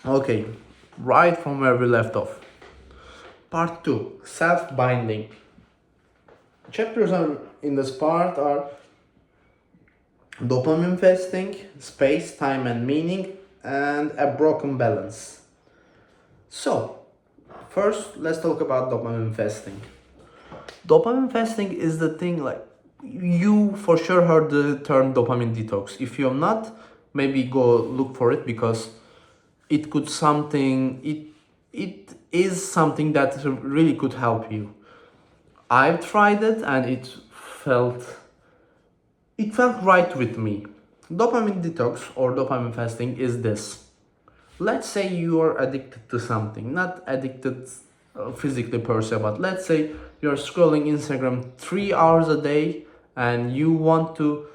Okay, right from where we left off. Part 2, self-binding. Chapters are in this part are dopamine fasting, space, time and meaning, and a broken balance. So, first let's talk about dopamine fasting. Dopamine fasting is the thing, like, you for sure heard the term dopamine detox. If you have not, maybe go look for it, because it could something it is something that really could help you. I've tried it and it felt right with me. Dopamine detox or dopamine fasting is this. Let's say you are addicted to something, not addicted physically per se, but let's say you're scrolling Instagram 3 hours a day and you want to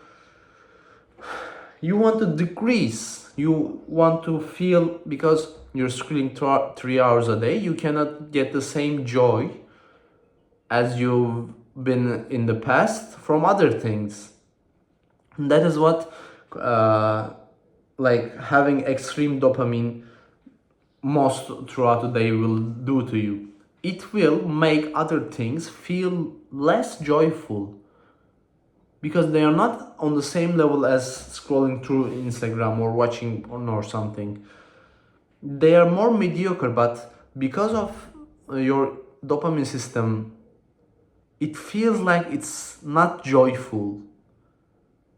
decrease. You want to feel, because you're scrolling 3 hours a day, you cannot get the same joy as you've been in the past from other things. And that is what like having extreme dopamine most throughout the day will do to you. It will make other things feel less joyful, because they are not on the same level as scrolling through Instagram or watching or something. They are more mediocre, but because of your dopamine system, it feels like it's not joyful.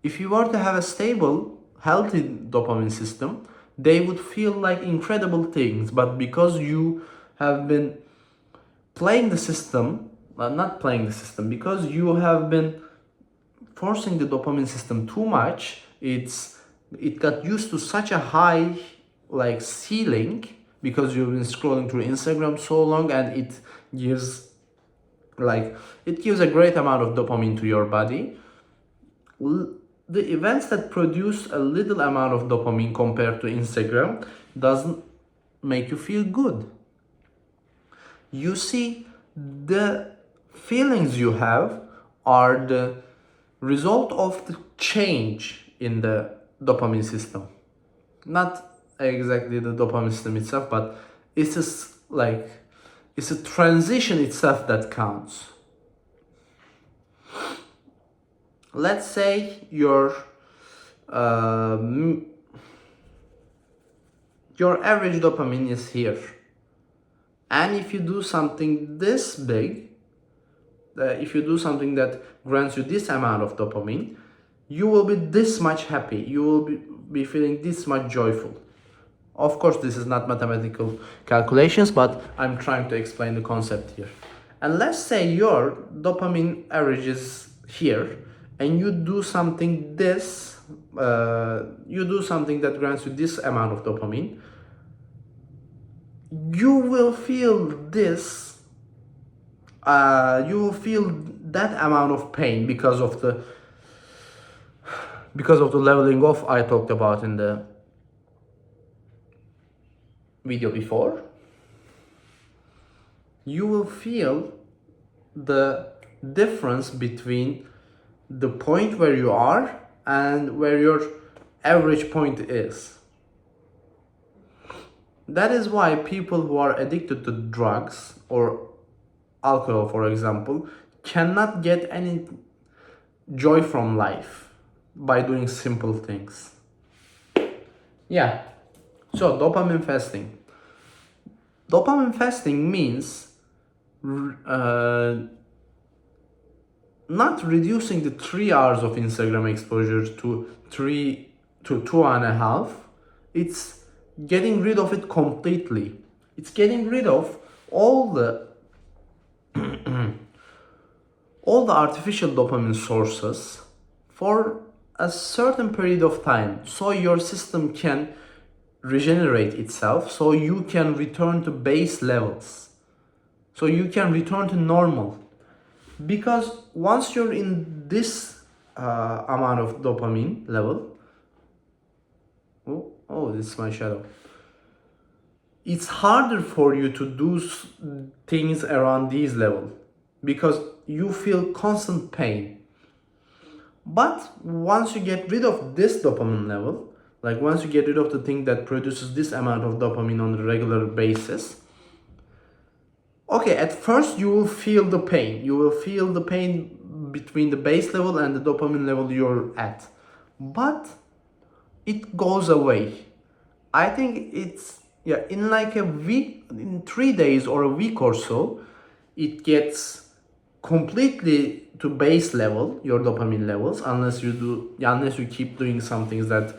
If you were to have a stable, healthy dopamine system, they would feel like incredible things. But because you have been playing the system, not playing the system, because you have been forcing the dopamine system too much, it got used to such a high like ceiling, because you've been scrolling through Instagram so long, and gives it gives a great amount of dopamine to your body. The events that produce a little amount of dopamine compared to Instagram doesn't make you feel good. You see, the feelings you have are the result of the change in the dopamine system. Not exactly the dopamine system itself, but it's just like it's a transition itself that counts. Let's say uh, your average dopamine is here, and if you do something this big, if you do something that grants you this amount of dopamine, you will be this much happy, you will be feeling this much joyful. Of course, this is not mathematical calculations, but I'm trying to explain the concept here. And let's say your dopamine average is here, and you do something that grants you this amount of dopamine. You will feel that amount of pain because of the leveling off I talked about in the video before. You will feel the difference between the point where you are and where your average point is. That is why people who are addicted to drugs or alcohol, for example, cannot get any joy from life by doing simple things. Yeah. So, dopamine fasting. Dopamine fasting means not reducing the 3 hours of Instagram exposure to 2.5. It's getting rid of it completely. It's getting rid of all the all the artificial dopamine sources for a certain period of time, so your system can regenerate itself, so you can return to base levels, so you can return to normal. Because once you're in this amount of dopamine level, this is my shadow, it's harder for you to do things around these levels, because you feel constant pain. But once you get rid of this dopamine level, Like once you get rid of the thing that produces this amount of dopamine on a regular basis, okay, at first you will feel the pain. You will feel the pain between the base level and the dopamine level you're at. But it goes away. I think it's, yeah, in like a week, in 3 days or a week or so, it gets completely to base level, your dopamine levels, unless you keep doing some things that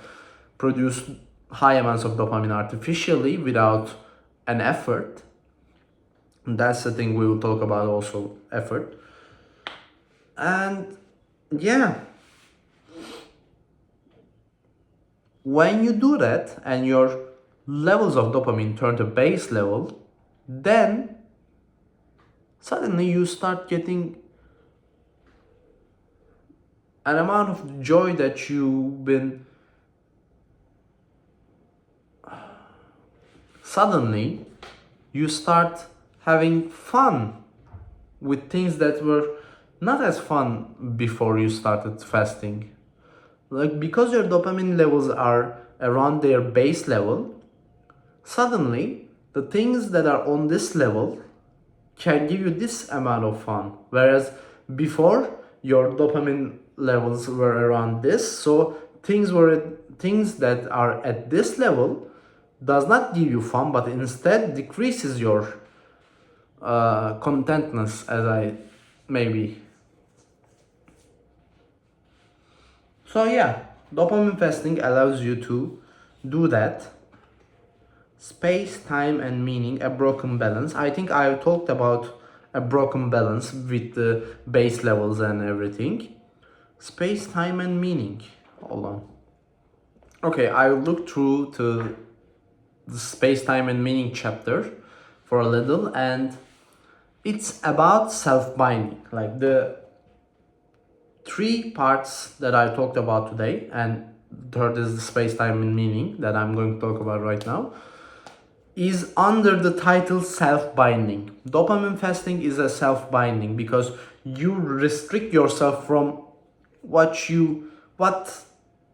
produce high amounts of dopamine artificially without an effort. And that's the thing we will talk about also, effort. And yeah, when you do that and your levels of dopamine turn to base level, then suddenly you start getting an amount of joy that you've been, suddenly you start having fun with things that were not as fun before you started fasting. Like because your dopamine levels are around their base level, suddenly the things that are on this level can give you this amount of fun. Whereas before your dopamine levels were around this, so things that are at this level does not give you fun, but instead decreases your contentness, as I maybe. So yeah, dopamine fasting allows you to do that. Space, time, and meaning, a broken balance. I think I talked about a broken balance with the base levels and everything. Space, time, and meaning. Hold on. Okay, I looked through to the space, time, and meaning chapter for a little, and it's about self-binding. Like the three parts that I talked about today, and third is the space, time, and meaning that I'm going to talk about right now, is under the title self-binding. Dopamine fasting is a self-binding because you restrict yourself from what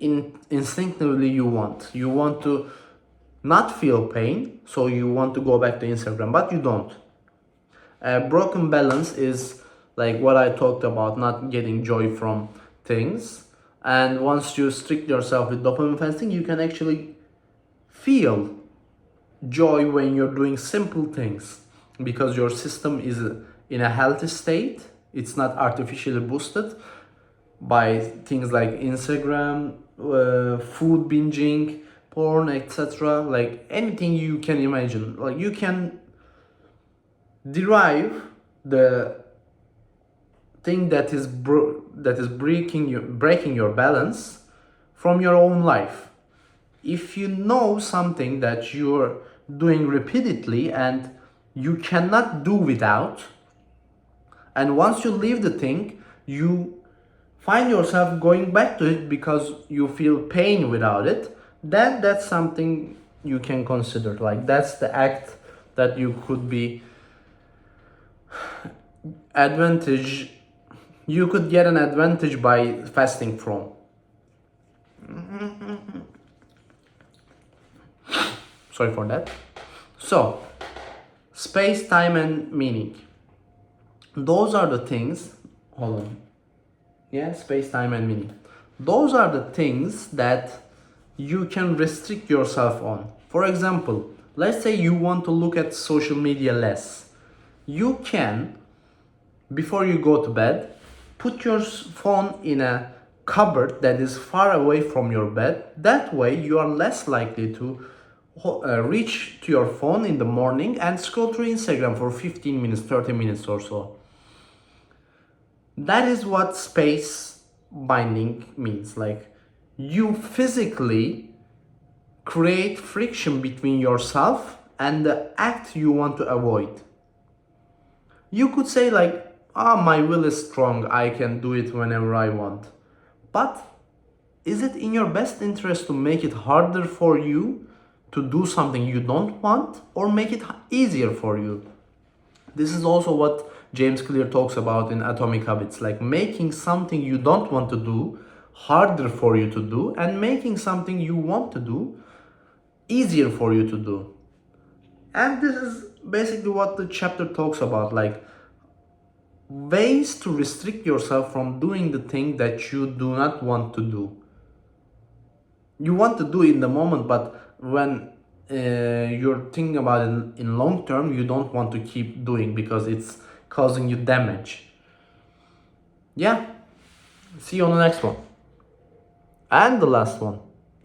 instinctively you want. You want to not feel pain, so you want to go back to Instagram, but you don't. A broken balance is like what I talked about, not getting joy from things. And once you restrict yourself with dopamine fasting, you can actually feel joy when you're doing simple things because your system is in a healthy state. It's not artificially boosted by things like Instagram, food binging, porn, etc. Like anything you can imagine. Like you can derive the thing that is breaking your balance from your own life. If you know something that you're doing repeatedly and you cannot do without, and once you leave the thing, you find yourself going back to it because you feel pain without it, then that's something you can consider. Like that's the act that you could be advantage you could get an advantage by fasting from. Sorry for that. So, space, time, and meaning. Those are the things. Hold on. Yeah, space, time, and meaning. Those are the things that you can restrict yourself on. For example, let's say you want to look at social media less. You can, before you go to bed, put your phone in a cupboard that is far away from your bed. That way you are less likely to reach to your phone in the morning and scroll through Instagram for 15 minutes, 30 minutes or so. That is what space binding means. Like you physically create friction between yourself and the act you want to avoid. You could say like, my will is strong, I can do it whenever I want. But is it in your best interest to make it harder for you to do something you don't want, or make it easier for you? This is also what James Clear talks about in Atomic Habits, like making something you don't want to do harder for you to do and making something you want to do easier for you to do. And this is basically what the chapter talks about, like ways to restrict yourself from doing the thing that you do not want to do. You want to do it in the moment, but when you're thinking about it in long term, you don't want to keep doing because it's causing you damage. Yeah. See you on the next one. And the last one.